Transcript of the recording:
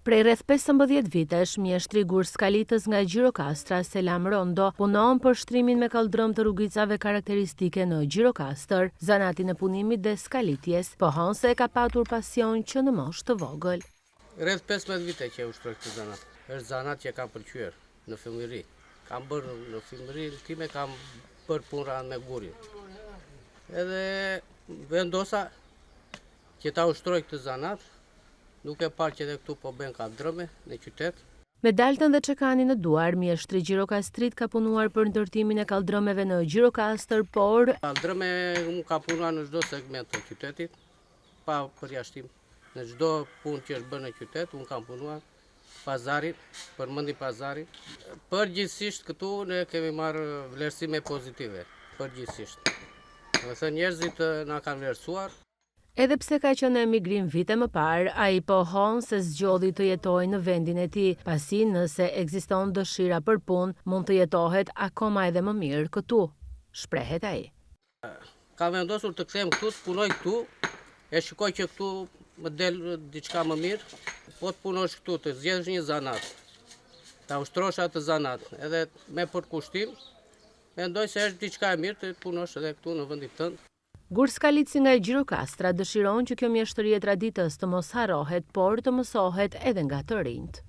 Prej rreth 15 vitesh, mjeshtri Gurskalitës nga Gjirokastra, Selam Rondo, punon për shtrimin me kaldrëm të rrugicave karakteristike në Gjirokastër, zanatin e punimit dhe skalitjes, pohon se ka patur pasion që në moshë të vogël. Rreth 15 vite që e ushtroj këtë zanat. Është zanat që kam pëlqyer në fëmijëri. Kam bërë në fëmijërinë time, kam bërë puna me gurin. Edhe vendosa që ta ushtroj këtë zanat. Nuk e parë që edhe këtu po bën kaldrëme në qytet. Me daltën dhe çekani në duar, mjeshtri Gjirokastrit ka punuar për ndërtimin e kaldrëmeve në Gjirokastër, por Kaldrëme unë ka punuar në çdo segment të qytetit, pa përjashtim. Në çdo punë që është bërë në qytet, unë kam punuar pazarin, përmendi pazarin. Përgjithsisht këtu ne kemi marrë vlerësime pozitive, përgjithsisht. Do të thënë njerëzit na kanë vlerësuar. Edhe pse ka qenë emigrim vite më parë, ai pohon se zgjodhi të jetojë në vendin e tij, pasi nëse ekziston dëshira për punë, mund të jetohet akoma edhe më mirë këtu, shprehet ai. Kam vendosur të kthehem këtu, të punoj këtu, e shikoj që këtu më del diçka më mirë. Po të punosh këtu, të zgjedhësh një zanat, ta ushtrosh atë zanat, edhe me përkushtim, mendoj se është diçka e mirë të punosh edhe këtu në vendin tënd. Gurskalitësi nga Gjirokastra dëshiron që kjo mjeshtëri e traditës të mos harrohet, por të mësohet edhe nga të rinjt.